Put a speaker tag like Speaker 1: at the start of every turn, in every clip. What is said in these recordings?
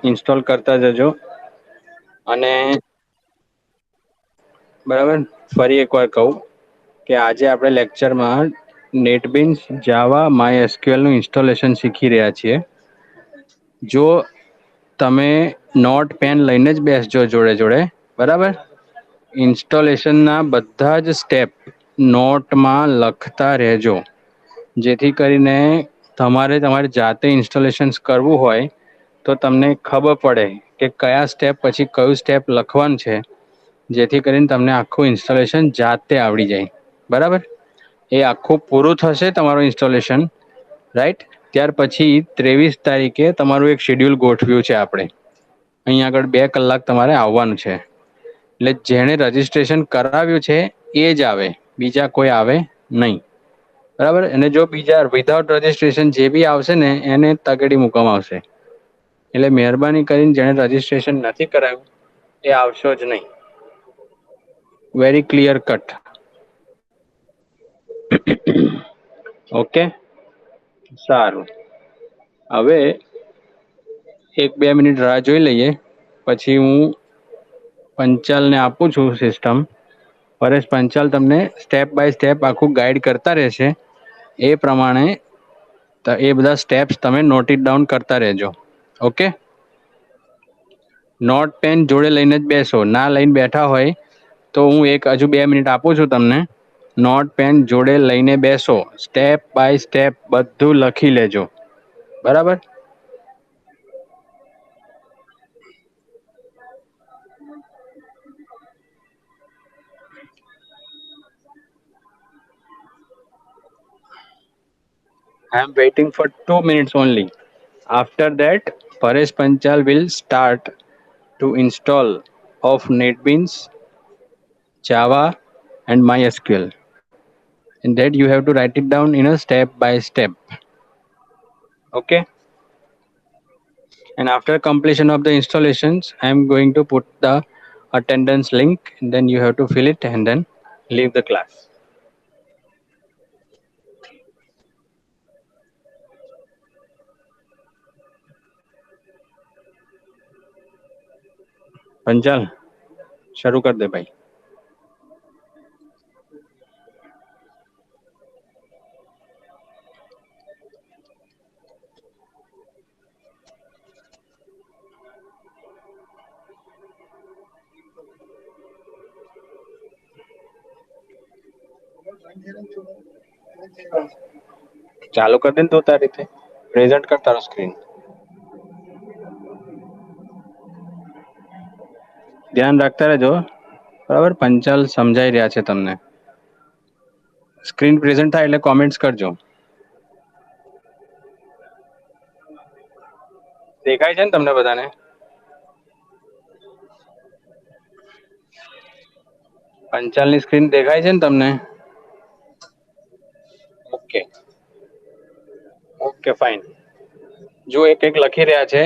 Speaker 1: Install કરતા જજો. અને બરાબર, ફરી એકવાર કહું કે આજે આપણે લેક્ચરમાં નેટબીન્સ જાવા માય એસક્યુએલ નું ઇન્સ્ટોલેશન શીખી રહ્યા છીએ. જો તમે નોટ પેન લઈને જ બેસજો જોડે જોડે, બરાબર. ઇન્સ્ટોલેશનના બધા જ સ્ટેપ નોટમાં લખતા રહેજો, જેથી કરીને તમારે જાતે ઇન્સ્ટોલેશન્સ કરવું હોય તો તમને ખબર પડે કે કયા સ્ટેપ પછી કયું સ્ટેપ લખવાનું છે, જેથી કરીને તમને આખું ઇન્સ્ટોલેશન જાતે આવડી જાય. બરાબર, એ આખું પૂરું થશે તમારું ઇન્સ્ટોલેશન, રાઈટ. ત્યાર પછી 23 તારીખે તમારું એક શેડ્યુલ ગોઠવ્યું છે આપણે. અહીં આગળ 2 કલાક તમારે આવવાનું છે. એટલે જેને રજીિસ્ટ્રેશન કરાવ્યું છે એ જ આવે, બીજા કોઈ આવે નહીં. બરાબર, અને જો બીજા વિધાઉટ રજીિસ્ટ્રેશન જે બી આવશે ને એને તગડી મુકવામાં આવશે. એટલે મહેરબાની કરીને જેને રજીિસ્ટ્રેશન નથી કરાવ્યું એ આવશો જ નહીં. Very clear cut. ઓકે, સારું. હવે 1-2 મિનિટ રાહ જોઈ લઈએ, પછી હું પંચાલને આપું છું સિસ્ટમ. પરેશ પંચાલ તમને સ્ટેપ બાય સ્ટેપ આખું ગાઈડ કરતા રહેશે. એ પ્રમાણે એ બધા સ્ટેપ્સ તમે નોટ ઇટ ડાઉન કરતા રહેજો. ઓકે. નોટ પેન જોડે લઈને જ બેસો. ના લઈને બેઠા હોય તો હું હજુ 2 મિનિટ આપું છું તમને. નોટ પેન જોડે લઈને બેસો, સ્ટેપ બાય સ્ટેપ બધું લખી લેજો. બરાબર. I am waiting for 2 minutes only. After that, Paresh Panchal will start to install of NetBeans, Java, and MySQL. And that you have to write it down in a step by step. Okay. And after completion of the installations, I am going to put the attendance link. And then you have to fill it and then leave the class. Panchal शुरू कर दे भाई. ચાલુ કર દે ને તું તારી રીતે present કર તારો સ્ક્રીન. ધ્યાન રાખતા રહેજો. બરાબર, પંચાલ સમજાઈ રહ્યા છે તમને. સ્ક્રીન પ્રેઝન્ટ થાય એટલે કોમેન્ટ્સ કરજો. દેખાય છે ને તમને બધાને? પંચાલની સ્ક્રીન દેખાય છે ને તમને? ઓકે. Okay fine. જો એક એક લખી રહ્યા છે,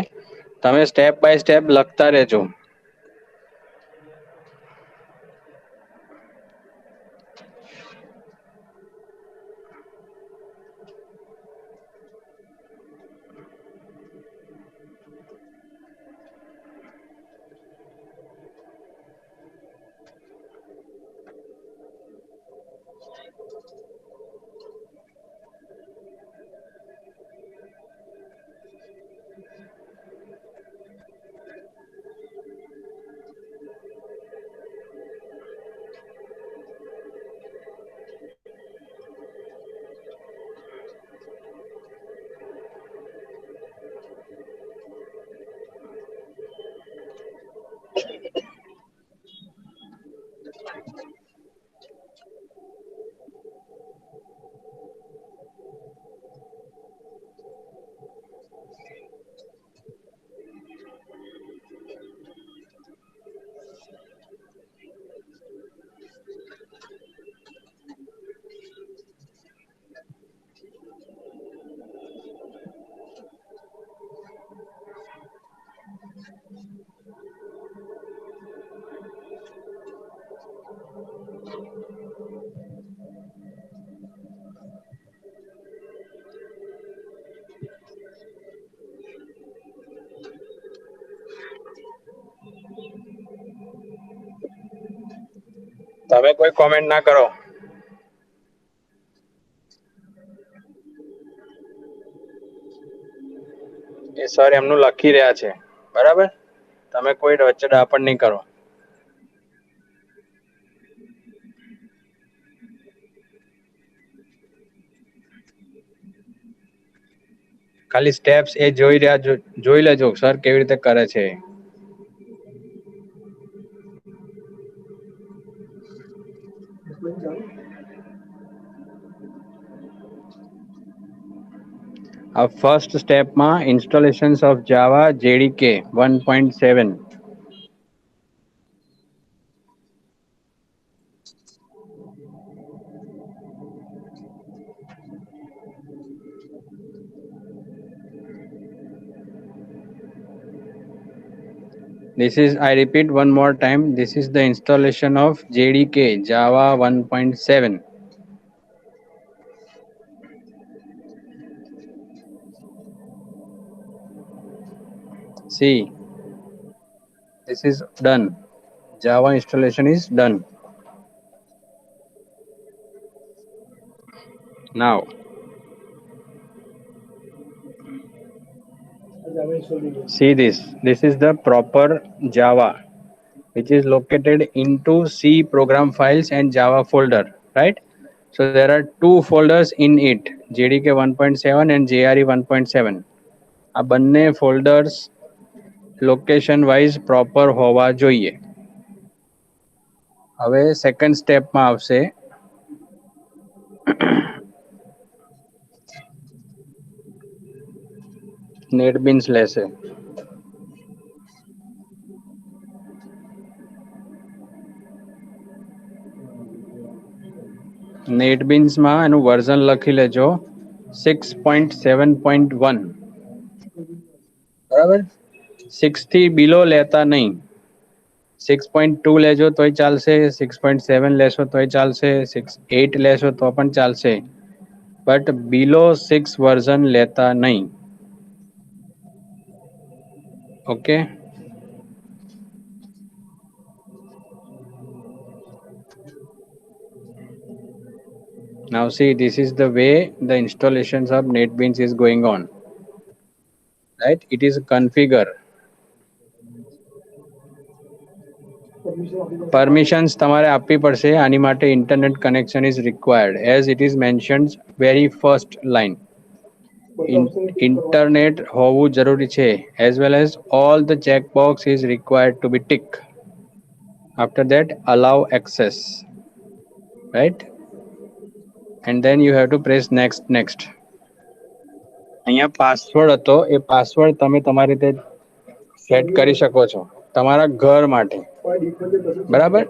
Speaker 1: તમે સ્ટેપ બાય સ્ટેપ લખતા રહેજો. તમે કોઈ કોમેન્ટ ના કરો. એ સર એમનું લખી રહ્યા છે, બરાબર. તમે કોઈ વચ્ચે દાપણ નહીં કરો. ખાલી સ્ટેપ્સ એ જોઈ લેજો સર કેવી રીતે કરે છે. આ ફર્સ્ટ સ્ટેપમાં installation of Java JDK 1.7. This is, I repeat one more time, this is the installation of JDK Java 1.7. See, this is done. Java installation is done. Now, see this. This is the proper Java, which is located into C program files and Java folder, right? So there are two folders in it, JDK 1.7 and JRE 1.7. આ બંને folders location wise proper હોવા જોઈએ. હવે second સ્ટેપમાં આવશે NetBeans લેશે. નેટબીન્સમાં એનું version લખી લેજો 6.7.1. બરાબર. 6 થી બિલો લેતા નહીં. 6.2 લેજો તોય ચાલશે, 6.7 લેશો તોય ચાલશે, 6.8 લેશો તો પણ ચાલશે, બટ બિલો 6 વર્ઝન લેતા નહીં. Okay. Now see, this is the way the installations of NetBeans is going on. Right? It is configure. Permissions તમારે આપવી પડશે. આની માટે internet connection is required, as it is mentioned very first line. Internet હોવું જરૂરી છે, as well as all the checkbox is required to be ticked. After that, allow access. Right? And then you have to press next. અહીંયા password હતો, એ password તમે તમારી રીતે set કરી શકો છો તમારા ઘર માટે, બરાબર.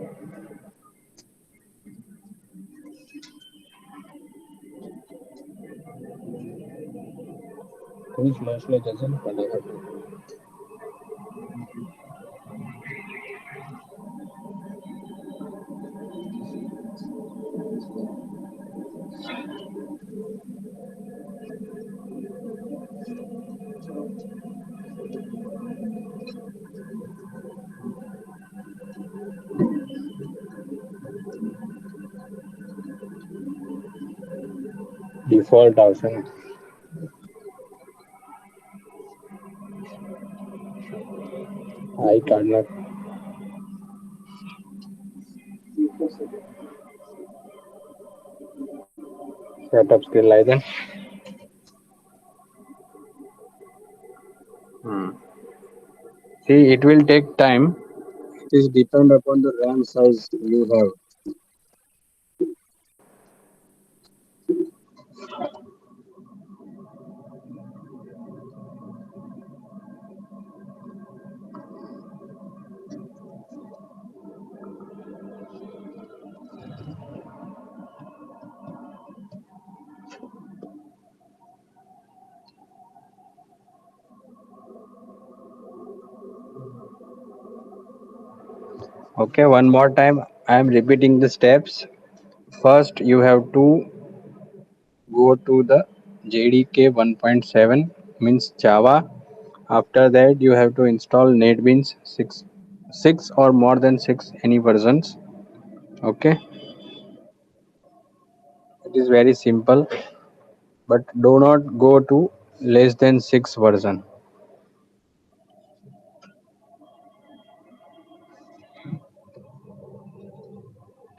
Speaker 1: ડિફોલ્ટ આવશે ને. આઈ કાર્ડ ના સેટઅપ સ્ક્રીન લાવી દે. See, it will take time. It is depend upon the RAM size you have. Okay, one more time I am repeating the steps. First you have to go to the JDK 1.7, means Java. After that you have to install NetBeans 6 or more than 6, any versions. Okay, it is very simple, but do not go to less than 6 version.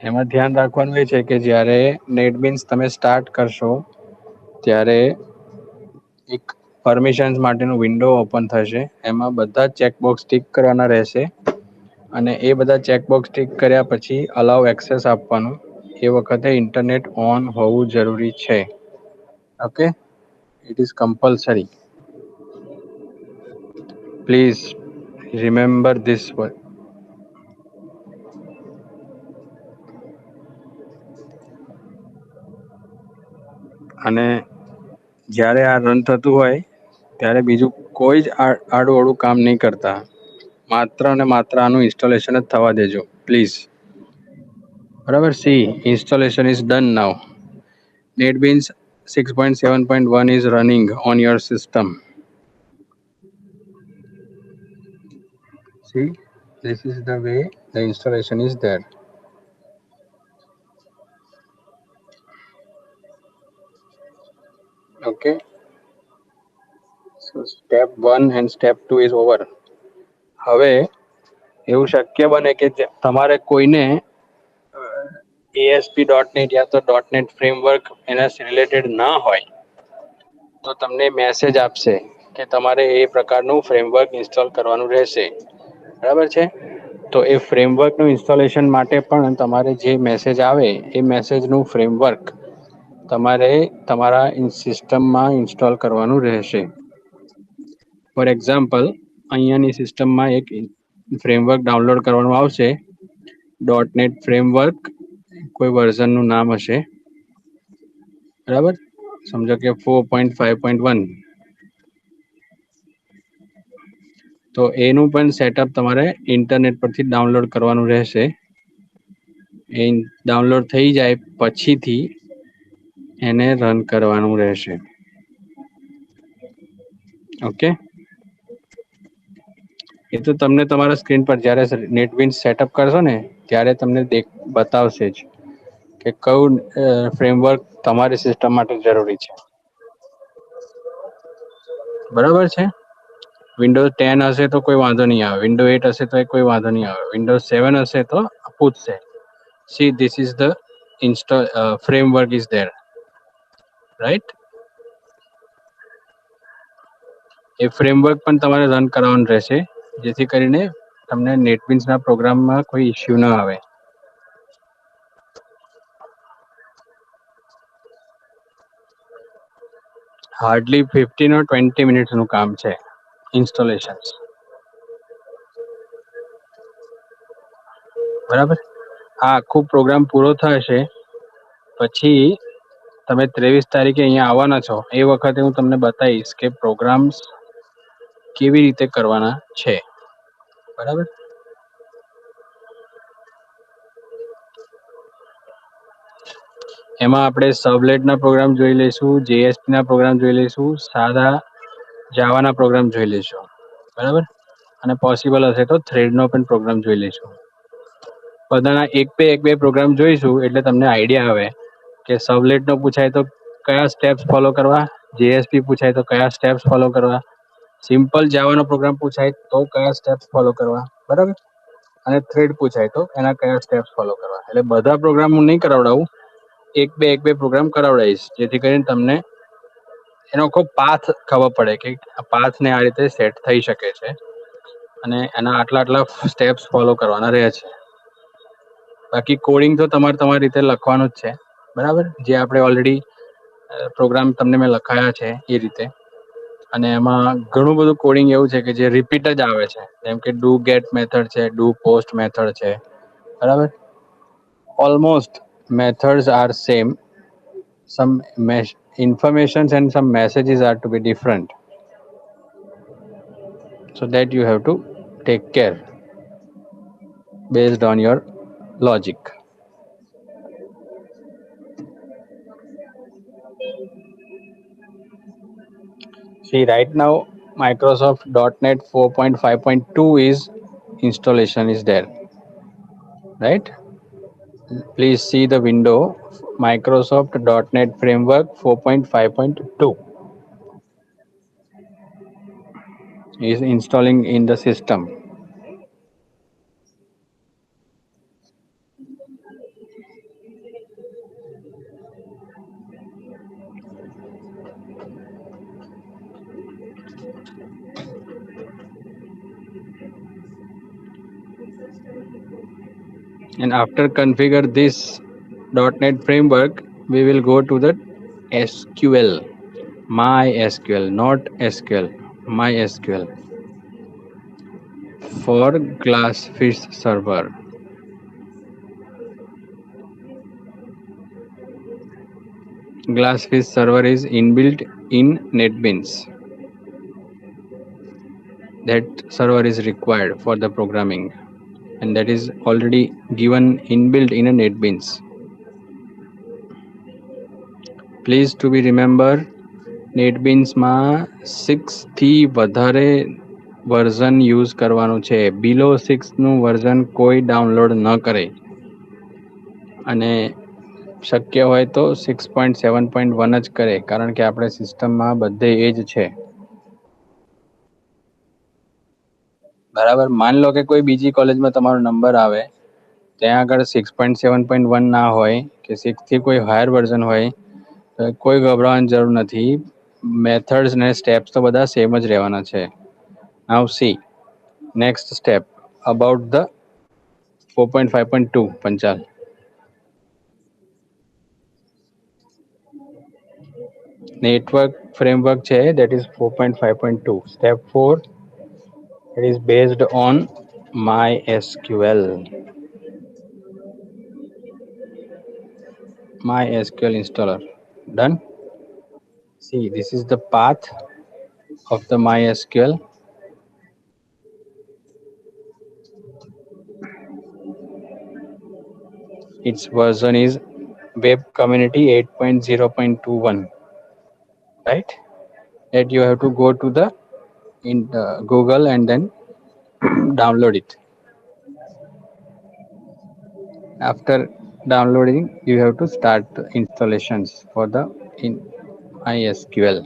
Speaker 1: એમાં ધ્યાન રાખવાનું એ છે કે જ્યારે NetBeans તમે start કરશો ત્યારે એક પરમિશન્સ માટેનું વિન્ડો ઓપન થશે. એમાં બધા ચેકબોક્સ ટિક કરવાના રહેશે અને એ બધા ચેકબોક્સ ટિક કર્યા પછી અલાઉ એક્સેસ આપવાનું. એ વખતે ઇન્ટરનેટ ઓન હોવું જરૂરી છે. Okay, it is compulsory. Please remember this word. અને જ્યારે આ રન થતું હોય ત્યારે બીજું કોઈ જ આડું અડું કામ નહીં કરતા. માત્ર અને માત્ર આનું ઇન્સ્ટોલેશન જ થવા દેજો પ્લીઝ. બરાબર. C installation is done now. NetBeans 6.7.1 is running on your system. See, this is the way the installation is there. Okay, so step 1 and step 2 is over. હવે એવું શક્ય બને કે તમારે કોઈને ASP.NET યા તો .NET ફ્રેમવર્ક એના રિલેટેડ ના હોય તો તમને મેસેજ આપશે કે તમારે એ પ્રકારનું ફ્રેમવર્ક ઇન્સ્ટોલ કરવાનું રહેશે. બરાબર છે. તો એ ફ્રેમવર્કનું ઇન્સ્ટોલેશન માટે પણ તમારે જે મેસેજ આવે એ મેસેજનું ફ્રેમવર્ક તમારે તમારા સિસ્ટમમાં ઇન્સ્ટોલ કરવાનું રહેશે. ફોર એક્ઝામ્પલ, અહીંયાની સિસ્ટમમાં એક ફ્રેમવર્ક ડાઉનલોડ કરવાનું આવશે. .NET ફ્રેમવર્ક કોઈ વર્ઝનનું નામ હશે. બરાબર, સમજો કે 4.5.1. તો એનું પણ સેટઅપ તમારે ઇન્ટરનેટ પરથી ડાઉનલોડ કરવાનું રહેશે. એ ડાઉનલોડ થઈ જાય પછીથી એને રન કરવાનું રહેશે. ઓકે, એ તો તમને તમારા સ્ક્રીન પર જ્યારે નેટબીન્સ સેટઅપ કરશો ને ત્યારે તમને બતાવશે જ કે કયું ફ્રેમવર્ક તમારી સિસ્ટમ માટે જરૂરી છે. બરાબર છે. વિન્ડોઝ 10 હશે તો કોઈ વાંધો નહીં આવે. વિન્ડો 8 હશે તો કોઈ વાંધો નહીં આવે. વિન્ડોઝ 7 હશે તો પૂછશે. C this is the install framework is there, right. A framework પણ તમારે રન કરવાનું રહેશે જેથી કરીને તમને નેટબીન્સના પ્રોગ્રામમાં કોઈ ઇસ્યુ ન આવે. હાર્ડલી 15 or 20 મિનિટ્સનું કામ છે ઇન્સ્ટોલેશન. બરાબર. આ આખો પ્રોગ્રામ પૂરો થશે પછી તમે 23 તારીખે અહીંયા આવવાના છો એ વખતે હું તમને બતાવીશ કે પ્રોગ્રામ્સ કેવી રીતે કરવાના છે. બરાબર. એમાં આપણે સબલેટના પ્રોગ્રામ જોઈ લઈશું, JSP ના પ્રોગ્રામ જોઈ લઈશું, સાદા જાવાના પ્રોગ્રામ જોઈ લઈશું. બરાબર. અને પોસિબલ હશે તો થ્રેડનો પણ પ્રોગ્રામ જોઈ લઈશું. બધાના એક બે પ્રોગ્રામ જોઈશું એટલે તમને આઈડિયા આવે કે સબલેટનો પૂછાય તો કયા સ્ટેપ્સ ફોલો કરવા, JSP પૂછાય તો કયા સ્ટેપ્સ ફોલો કરવા, સિમ્પલ જાવાનો પ્રોગ્રામ પૂછાય તો કયા સ્ટેપ્સ ફોલો કરવા. બરાબર. અને થ્રેડ પૂછાય તો એના કયા સ્ટેપ્સ ફોલો કરવા. એટલે બધા પ્રોગ્રામ હું નહીં કરાવડાવું, એક બે પ્રોગ્રામ કરાવડાવીશ જેથી કરીને તમને એનો આખો પાથ ખબર પડે કે આ પાથને આ રીતે સેટ થઈ શકે છે અને એના આટલા સ્ટેપ્સ ફોલો કરવાના રહે છે. બાકી કોડિંગ તો તમારી રીતે લખવાનું જ છે. બરાબર. જે આપણે ઓલરેડી પ્રોગ્રામ તમને મેં લખાયા છે એ રીતે. અને એમાં ઘણું બધું કોડિંગ એવું છે કે જે રિપીટ જ આવે છે. જેમ કે ડુ ગેટ મેથડ છે, ડુ પોસ્ટ મેથડ છે. બરાબર. Almost methods are same. Some informations and some messages are to be different, so that you have to take care based on your logic. See, right now Microsoft .NET 4.5.2 is installation is there, right? Please see the window. Microsoft.NET Framework 4.5.2 is installing in the system. And after configure this .NET Framework, we will go to the SQL, MySQL, not SQL, MySQL for Glassfish server. Glassfish server is inbuilt in NetBeans. That server is required for the programming, and that is already given inbuilt in a NetBeans. Please to be remember, NetBeansમાં 6 થી વધારે version use કરવાનું છે. બિલો 6નું version કોઈ download ન કરે, અને શક્ય હોય તો 6.7.1 જ કરે, કારણ કે આપણે સિસ્ટમમાં બધે એ જ છે. બરાબર. માન લો કે કોઈ બીજી કોલેજમાં તમારો નંબર આવે, ત્યાં આગળ 6.7.1 ના હોય કે 6 થી કોઈ હાયર વર્ઝન હોય, તો કોઈ ગભરાવાની જરૂર નથી. મેથડ્સ ને સ્ટેપ્સ તો બધા સેમ જ રહેવાના છે. Now see next step about the 4.5.2. Panchal, network framework છે, that is 4.5.2. Step 4, it is based on MySQL. MySQL installer. Done. See, this is the path of the MySQL. Its version is Web Community 8.0.21. Right? That you have to go to the Google and then download it. After downloading, you have to start the installations for the MySQL.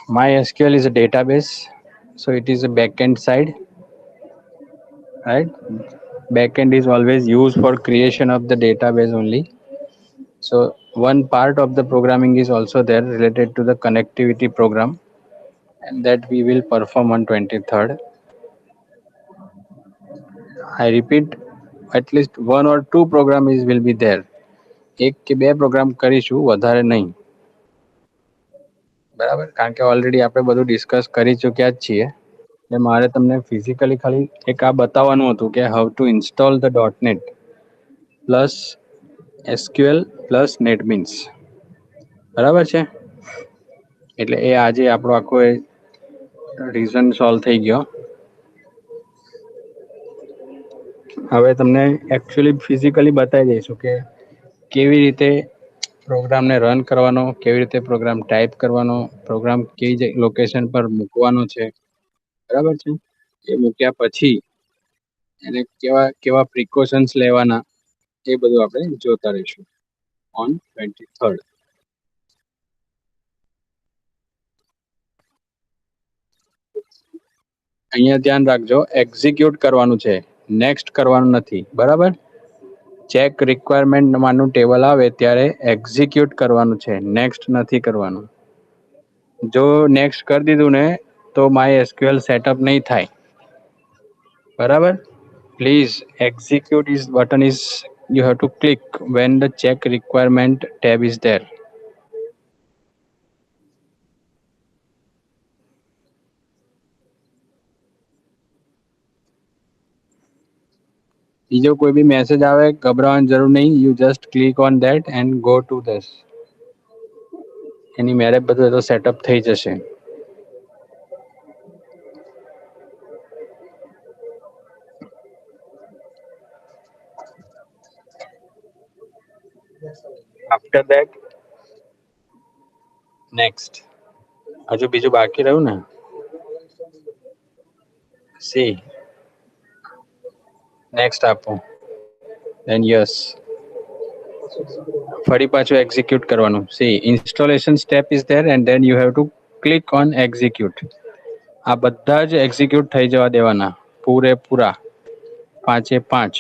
Speaker 1: MySQL is a database, so it is a backend side, right? Backend is always used for creation of the database only. So one part of the programming is also there related to the connectivity program, and that we will perform on 23rd. I repeat, at least one or two programs will be there. એક કે બે programme કરીશું, વધારે નહીં. બરાબર, કારણ કે already આપણે બધું ડિસ્કસ કરી ચૂક્યા જ છીએ. એટલે મારે તમને ફિઝિકલી ખાલી એક આ બતાવવાનું હતું કે how to install the .NET plus SQL plus NetBeans. બરાબર છે. એટલે એ આજે આપણો આખો રીઝન સોલ્વ થઈ ગયો. હવે તમને એકચ્યુઅલી ફિઝિકલી બતાવી દઈશું કે કેવી રીતે પ્રોગ્રામને રન કરવાનો, કેવી રીતે પ્રોગ્રામ ટાઈપ કરવાનો, પ્રોગ્રામ કઈ લોકેશન પર મૂકવાનો છે. બરાબર છે. એ મૂક્યા પછી એને કેવા કેવા પ્રિકોશન્સ લેવાના, એ બધું આપણે જોતા રહીશું ઓન 23rd. અહીંયા ધ્યાન રાખજો, એક્ઝિક્યુટ કરવાનું છે, નેક્સ્ટ કરવાનું નથી. બરાબર. ચેક રિક્વાયરમેન્ટ માંનું ટેબલ આવે ત્યારે એક્ઝિક્યુટ કરવાનું છે, નેક્સ્ટ નથી કરવાનું. જો નેક્સ્ટ કરી દીધું ને તો MySQL સેટઅપ નહીં થાય. બરાબર. Please execute this button is you have to click when the check requirement tab is there. બીજો કોઈ બી મેસેજ આવે, ગભરાવાની જરૂર નહીં. You just click on that and go to this. એની મેરે બધું તો સેટઅપ થઈ જશે. After that, next. હજુ બીજું બાકી રહ્યું ને. See, નેક્સ્ટ આપો, then યસ, ફરી પાછું એક્ઝિક્યુટ કરવાનું. C installation step is there and then you have to click on execute. આ બધા જ એક્ઝિક્યુટ થઈ જવા દેવાના પૂરેપૂરા, પાંચે પાંચ.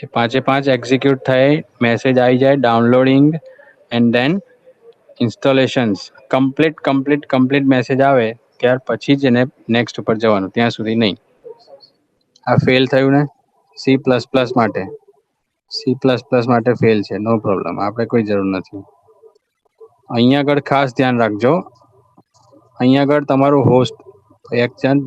Speaker 1: એ પાંચે પાંચ એક્ઝિક્યુટ થાય, મેસેજ આવી જાય downloading and then installations complete message આવે ત્યાર પછી જ એને નેક્સ્ટ ઉપર જવાનું, ત્યાં સુધી નહીં. આ ફેલ થયું ને સી પ્લસ પ્લસ માટે, સી પ્લસ પ્લસ માટે ફેલ છે, નો પ્રોબ્લેમ, આપણે કોઈ જરૂર નથી. અહીંયા આગળ ખાસ ધ્યાન રાખજો, અહીંયા આગળ તમારું હોસ્ટ એક ચંદ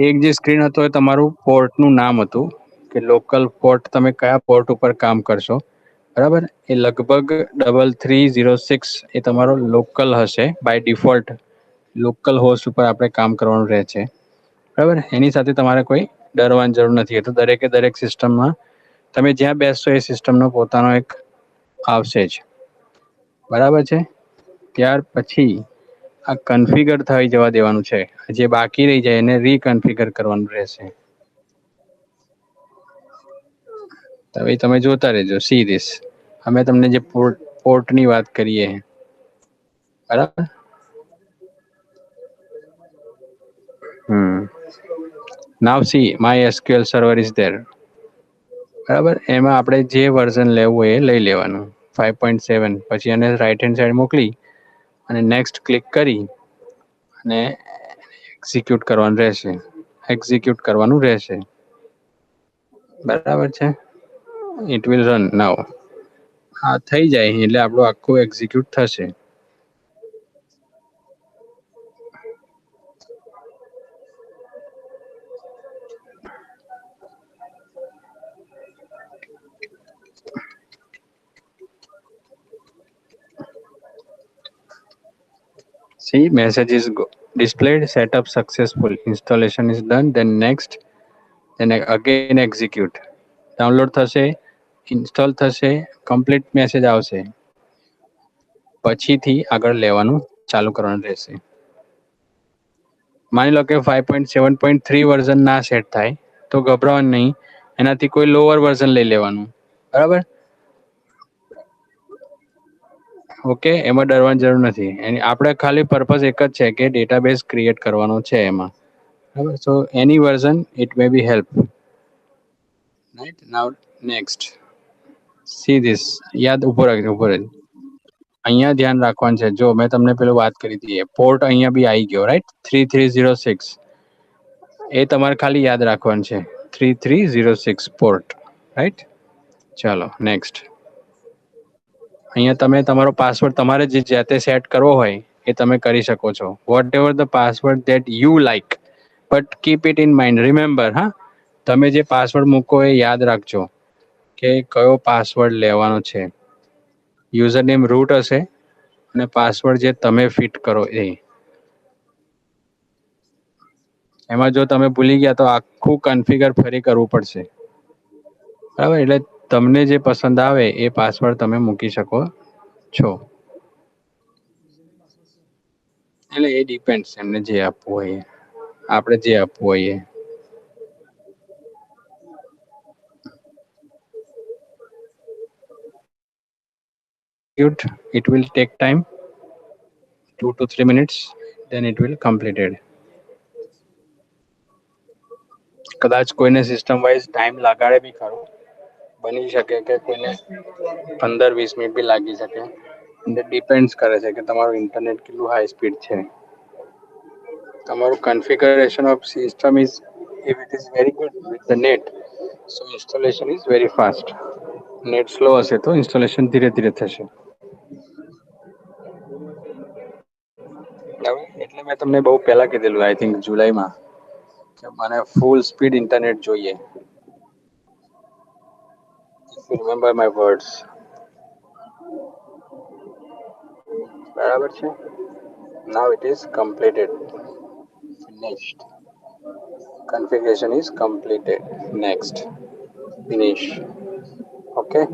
Speaker 1: એક જે સ્ક્રીન હતો એ તમારું પોર્ટનું નામ હતું કે લોકલ પોર્ટ, તમે કયા પોર્ટ ઉપર કામ કરશો, બરાબર. એ લગભગ 3306 એ તમારો લોકલ હશે બાય ડિફોલ્ટ. લોકલ હોસ્ટ ઉપર આપણે કામ કરવાનું રહે છે, બરાબર. એની સાથે તમારે કોઈ ડરવાની જરૂર નથી. એ તો દરેક સિસ્ટમમાં તમે જ્યાં બેસશો એ સિસ્ટમનો પોતાનો એક આવશે જ, બરાબર છે. ત્યાર પછી આ કન્ફિગર થઈ જવા દેવાનું છે, જે બાકી રહી જાય એને રીકન્ફિગર કરવાનું રહેશે. હવે તમે જોતા રહેજો, સી ધીસ. અમે તમને જે પોર્ટની વાત કરીએ, બરાબર. નાવ see my SQL server is there, બરાબર. એમાં આપણે જે વર્ઝન લેવું એ લઈ લેવાનું, 5.7. પછી એને રાઈટ હેન્ડ સાઈડ મોકલી અને નેક્સ્ટ ક્લિક કરી અને એક્ઝિક્યુટ કરવાનું રહેશે, બરાબર છે. ઇટ વિલ રન નાવ. હા, થઈ જાય એટલે આપણું આખું એક્ઝિક્યુટ થશે. See, message is displayed, setup successful, installation is done, then next, then again execute. Download થશે, ઇન્સ્ટોલ થશે, કમ્પ્લીટ મેસેજ આવશે, પછીથી આગળ લેવાનું ચાલુ કરવાનું રહેશે. માની લો કે 5.7.3 વર્ઝન ના સેટ થાય તો ગભરાવાનું નહીં, એનાથી કોઈ લોઅર વર્ઝન લઈ લેવાનું, બરાબર. ઓકે, એમાં ડરવાની જરૂર નથી. આપણે ખાલી પર્પઝ એક જ છે કે ડેટાબેઝ ક્રિએટ કરવાનો છે એમાં, બરાબર. સો એની version it may be help, right. Now next, see this. યાદ ઉભો રહે. અહીંયા ધ્યાન રાખવાનું છે. જો મેં તમને પેલું વાત કરી હતી, પોર્ટ અહીંયા બી આવી ગયો, રાઈટ. 3306 એ તમારે ખાલી યાદ રાખવાનું છે, 3306 પોર્ટ, રાઈટ. ચાલો નેક્સ્ટ. અહીંયા તમે તમારો પાસવર્ડ તમારે જે જાતે સેટ કરવો હોય એ તમે કરી શકો છો. Whatever the password that you like, but keep it in mind, remember. હા, તમે જે પાસવર્ડ મૂકો એ યાદ રાખજો કે કયો પાસવર્ડ લેવાનો છે. યુઝર નેમ રૂટ હશે અને પાસવર્ડ જે તમે ફિટ કરો એ. એમાં જો તમે ભૂલી ગયા તો આખું કન્ફિગર ફરી કરવું પડશે, બરાબર. એટલે તમને જે પસંદ આવે એ પાસવર્ડ તમે મૂકી શકો છો. એટલે એ ડિપેન્ડ, એમને જે આપવું હોય, આપણે જે આપવું હોય. It will take time, 2 to 3 minutes, then it will completed. કદાચ કોઈને સિસ્ટમ વાઇઝ ટાઈમ લગાડે બી ખરો, બની શકે કે કોઈને 15-20 મિનિટ બી લાગી શકે. ડિપેન્ડ કરે છે કે તમારું ઇન્ટરનેટ કેટલું હાઈ સ્પીડ છે. તમારું configuration of system is, if it is very good with the net, so installation is very fast. Net slow હશે તો ઇન્સ્ટોલેશન ધીરે ધીરે થશે. એટલે મેં તમને બહુ પહેલા કીધેલું, આઈ થિંક જુલાઈમાં, કે મને ફૂલ સ્પીડ ઇન્ટરનેટ જોઈએ. If you remember my words, બરાબર છે. Now it is completed, finished. Configuration is completed. Next, finish. Okay,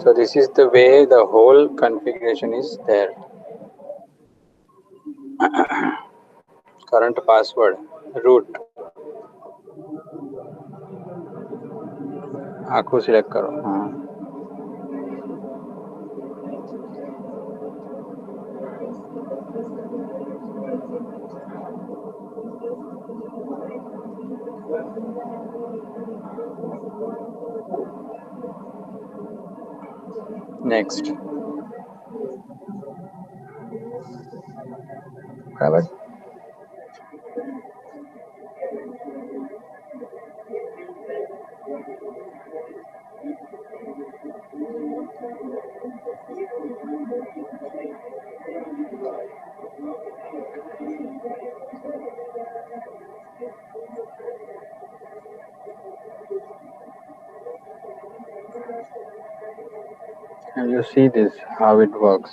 Speaker 1: so this is the way the whole configuration is there. Current password, root, આખું select કરો. હા, next. બરાબર. And you see this how it works.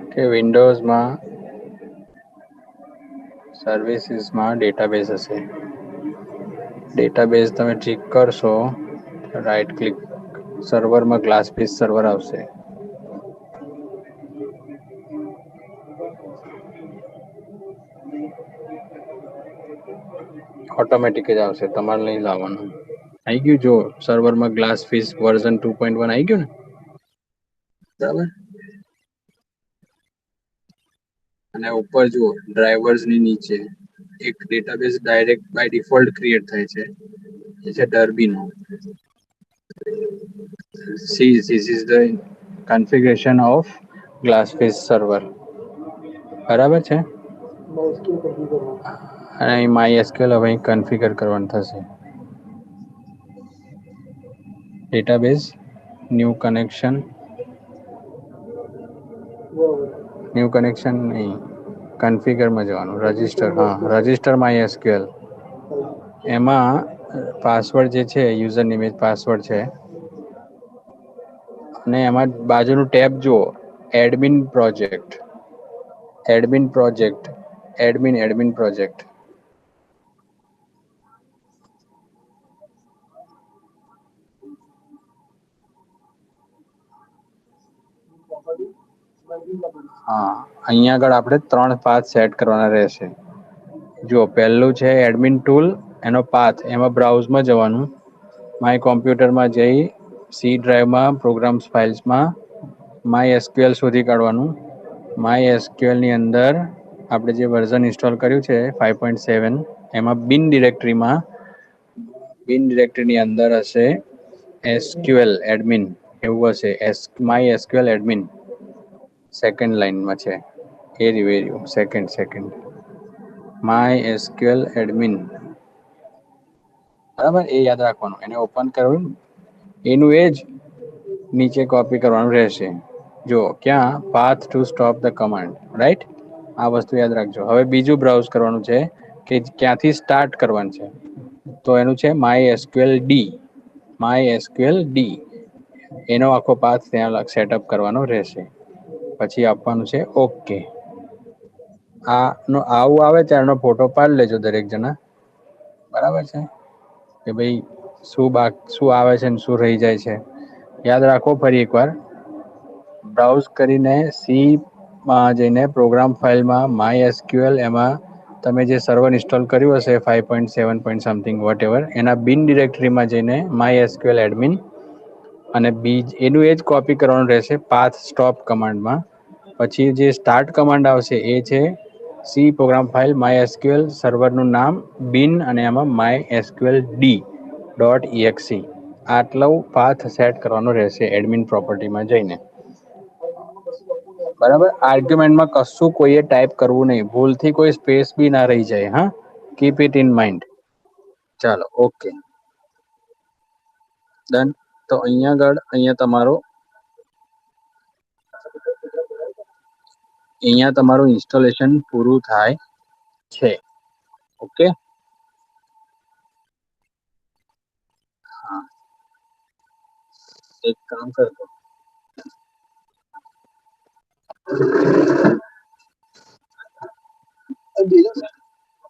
Speaker 1: Okay, વિન્ડોઝમાં સર્વિસીસમાં database હશે. Database તમે ઠીક કરશો, રાઈટ ક્લિક, સર્વરમાં ગ્લાસફિશ સર્વર આવશે. ઓટોમેટિક જ આવશે, તમારે નહીં લાવવાનું. આવી ગયું જો સર્વરમાં ગ્લાસફિશ વર્ઝન 2.1 આવી ગયું ને. બરાબર. અને ઉપર જુઓ ડ્રાઈવર્સની નીચે એક database direct by default create થાય છે, એ છે ડર્બીનો. See this is the configuration of GlassFish server. બરાબર છે. અને અહીં માય એસક્યુએલ હવે અહીં કન્ફિગર કરવાનું થશે. Database, new connection, new connection નહીં, કન્ફિગરમાં જવાનું, રજિસ્ટર. હા, રજિસ્ટર માય એસક્યુએલ. એમાં પાસવર્ડ જે છે યુઝર નેમ પાસવર્ડ છે, અને એમાં બાજુનું ટેબ જુઓ, admin project, admin project, admin project. હા, અહીંયા આગળ આપણે 3 પાથ સેટ કરવાના રહેશે. જો પહેલું છે એડમિન ટૂલ, એનો પાથ, એમાં બ્રાઉઝમાં જવાનું, માય કોમ્પ્યુટરમાં જઈ સી ડ્રાઈવમાં પ્રોગ્રામ્સ ફાઇલ્સમાં માય એસક્યુએલ શોધી કાઢવાનું. માય એસક્યુએલની અંદર આપણે જે વર્ઝન ઇન્સ્ટોલ કર્યું છે 5.7, એમાં બિન ડિરેક્ટરીની અંદર હશે એસક્યુએલ એડમિન, એવું હશે, માય એસક્યુએલ એડમિન સેકન્ડ લાઇનમાં છે. એ રહ્યું સેકન્ડ માય એસક્યુએલ એડમિન. બરાબર, એ યાદ રાખવાનું. એને ઓપન કરવું, એનું એ જ નીચે કોપી કરવાનું રહેશે. જો ક્યાં, path to stop the command, right. આ વસ્તુ યાદ રાખજો. હવે બીજું બ્રાઉઝ કરવાનું છે કે ક્યાંથી સ્ટાર્ટ કરવાનું છે, તો એનું છે my SQL D. My SQL D, એનો આખો પાથ ત્યાં સેટઅપ કરવાનો રહેશે. પછી આપવાનું છે ઓકે. આવું આવે ત્યારનો ફોટો પાડી લેજો દરેક જણા. બરાબર છે કે ભાઈ શું આવે છે ને શું રહી જાય છે, યાદ રાખો. ફરી એકવાર બ્રાઉઝ કરીને સી માં જઈને પ્રોગ્રામ ફાઇલમાં માય એસક્યુએલ, એમાં તમે જે સર્વર ઇન્સ્ટોલ કર્યું હશે 5.7 સમથિંગ વોટ એવર, એના બિન ડિરેક્ટરીમાં જઈને માય એસક્યુએલ એડમિન, અને એનું એ જ કોપી કરવાનું રહેશે પાથ સ્ટોપ કમાન્ડમાં. પછી જે સ્ટાર્ટ કમાન્ડ આવશે એ છે C program file MySQL, સર્વરનું નામ બિન, અને એમાં માય એસક્યુએલ ડી .exe. આટલું પાથ સેટ કરવાનો રહેશે એડમિન પ્રોપર્ટીમાં જઈને. બરાબર. આર્ગ્યુમેન્ટમાં કશું કોઈએ ટાઈપ કરવું નહીં, ભૂલથી કોઈ સ્પેસ બી ના રહી જાય. હા, કીપ ઇટ ઇન માઇન્ડ. ચાલો, ઓકે, ડન. તો અહીંયા તમારું ઇન્સ્ટોલેશન પૂરું થાય છે. ઓકે. હા, એક કામ કરતો,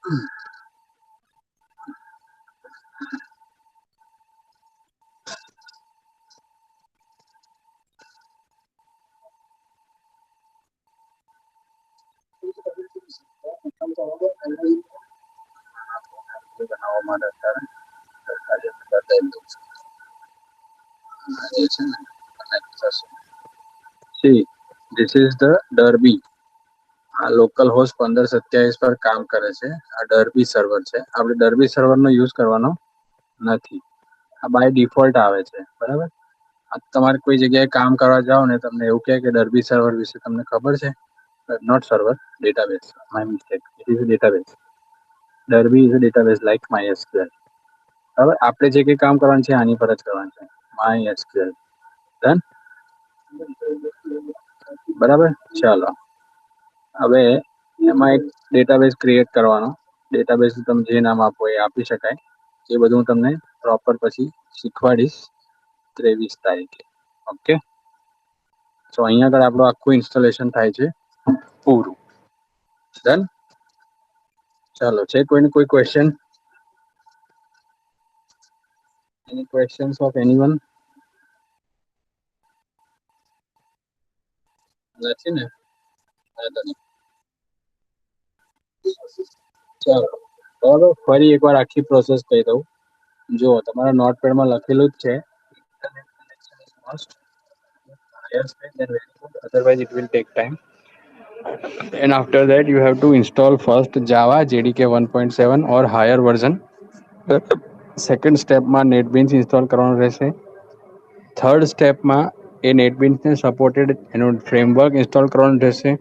Speaker 1: બનાવવા માટે અત્યારે આજે બતાવી દઉં છું. જે છે ને connect થશે. See, this is the Derby. આ લોકલ હોસ્ટ 1527 પર કામ કરે છે. આ ડર્બી સર્વર છે. આપણે ડર્બી સર્વર નો યુઝ કરવાનો નથી. આ બાય ડિફોલ્ટ આવે છે, બરાબર. આ તમારે કોઈ જગ્યાએ કામ કરવા જાઓ ને તમને એવું કહે કે ડર્બી સર્વર વિશે તમને ખબર છે? Not server, database. My mistake. It is database. Derby is a database like MySQL. હવે આપણે જે કંઈ કામ કરવાનું છે આની પર જ કરવાનું છે. MySQL. ડન. બરાબર. ચાલો, હવે એમાં એક ડેટાબેઝ ક્રિએટ કરવાનો. ડેટાબેઝ તમે જે નામ આપો એ આપી શકાય. એ બધું હું તમને પ્રોપર પછી શીખવાડીશ 23 તારીખે. ઓકે. તો અહીંયા આગળ આપણું આખું ઇન્સ્ટોલેશન થાય છે પૂરું. ડન. ચાલો, છે કોઈને કોઈ question? Any questions of anyone? નથી ને? ચાલો, બરાબર. ફરી એકવાર આખી પ્રોસેસ કહી દઉં. જો તમારા નોટપેડમાં લખેલું જ છે, otherwise it will take time. And after that you have to install first Java JDK 1.7 or higher version. Second સ્ટેપમાં નેટબીન્સ ઇન્સ્ટોલ કરવાનું રહેશે. થર્ડ સ્ટેપમાં એ નેટબીન્સને સપોર્ટેડ એનું ફ્રેમવર્ક ઇન્સ્ટોલ કરવાનું રહેશે.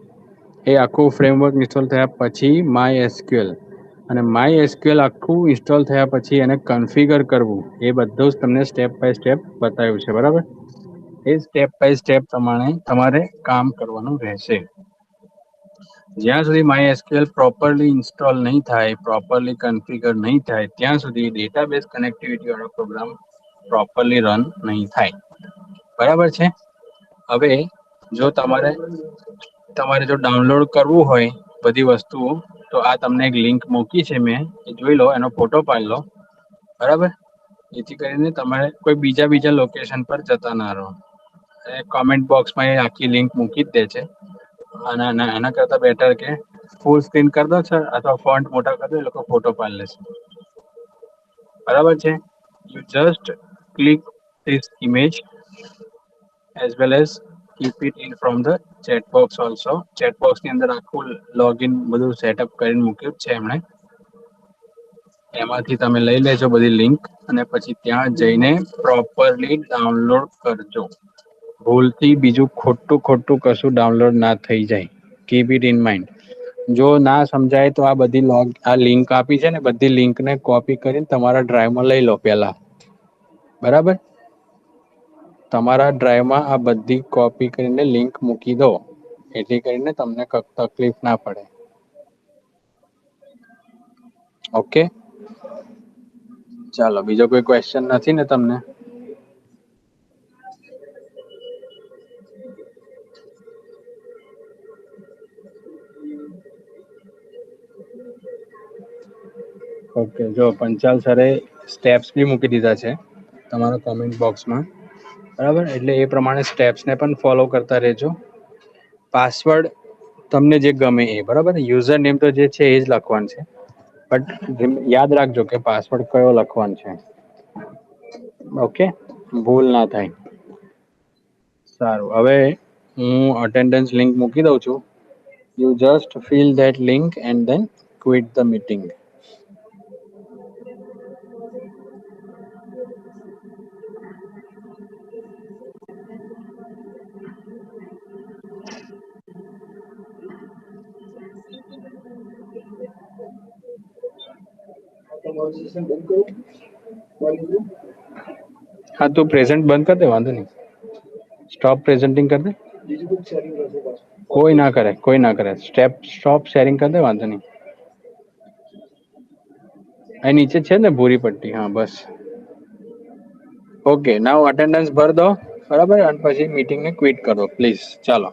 Speaker 1: એ આખું ફ્રેમવર્ક ઇન્સ્ટોલ થયા પછી MySQL, અને MySQL આખું ઇન્સ્ટોલ થયા પછી એને કન્ફિગર કરવું, એ બધું જ તમને સ્ટેપ બાય સ્ટેપ બતાવ્યું છે, બરાબર. એ સ્ટેપ બાય સ્ટેપ પ્રમાણે તમારે કામ કરવાનું રહેશે. જ્યાં સુધી MySQL પ્રોપરલી ઇન્સ્ટોલ નહીં થાય, પ્રોપરલી કન્ફિગર નહીં થાય, ત્યાં સુધી ડેટાબેઝ કનેક્ટિવિટી વાળો પ્રોગ્રામ પ્રોપરલી રન નહીં થાય. બરાબર છે. હવે જો તમારે જો ડાઉનલોડ કરવું હોય બધી વસ્તુઓ, તો આ તમને એક લિંક મૂકી છે મેં, એ જોઈ લો, એનો ફોટો પાડી લો. બરાબર. જેથી કરીને તમારે કોઈ બીજા લોકેશન પર જતા ના રહો. કોમેન્ટ બોક્સમાં એ આખી લિંક મૂકી જ દે છે. એના કરતા બેટર કે ફૂલ સ્ક્રીન કરી દો સર, અથવા ફોન્ટ મોટા કરી દો, એ લોકો ફોટો પાડી લેશે. બરાબર છે. You just click this image as well as keep it in from the chat box also. Chat box ની અંદર આખું લોગિન બધું સેટઅપ કરીને મૂક્યું છે એમણે. એમાંથી તમે લઈ લેજો બધી લિંક, અને પછી ત્યાં જઈને પ્રોપરલી ડાઉનલોડ કરજો. ભૂલથી બીજું ખોટું કશું ડાઉનલોડ ના થઈ જાય. Keep it in mind. જો ના સમજાય તો આ લિંક આપી છે ને, બધી લિંક ને કોપી કરીને તમારા ડ્રાઈવમાં લઈ લો પેલા. બરાબર. તમારા ડ્રાઈવમાં આ બધી કોપી કરીને લિંક મૂકી દો, એથી કરીને તમને તકલીફ ના પડે. ઓકે. ચાલો, બીજો કોઈ ક્વેશ્ચન નથી ને તમને? ઓકે. જો પંચાલ સરે સ્ટેપ્સ બી મૂકી દીધા છે તમારા કોમેન્ટ બોક્સમાં, બરાબર. એટલે એ પ્રમાણે સ્ટેપ્સને પણ ફોલો કરતા રહેજો. પાસવર્ડ તમને જે ગમે એ, બરાબર. યુઝર નેમ તો જે છે એ જ લખવાનું છે, બટ યાદ રાખજો કે પાસવર્ડ કયો લખવાનો છે. ઓકે, ભૂલ ના થાય. સારું, હવે હું અટેન્ડન્સ લિંક મૂકી દઉં છું. You just fill that link and then quit the meeting. હા, તું પ્રેઝન્ટ બંધ કર દે, વાંધો નહીં. સ્ટોપ પ્રેઝન્ટિંગ કર દે. કોઈ ના કરે. સ્ટોપ શેરિંગ કર દે, વાંધો નહીં. આ નીચે છે ને ભૂરી પટ્ટી, હા બસ. ઓકે, નાવ અટેન્ડન્સ ભર દો, બરાબર. અને પછી મીટિંગને ક્વિટ કરો પ્લીઝ. ચાલો.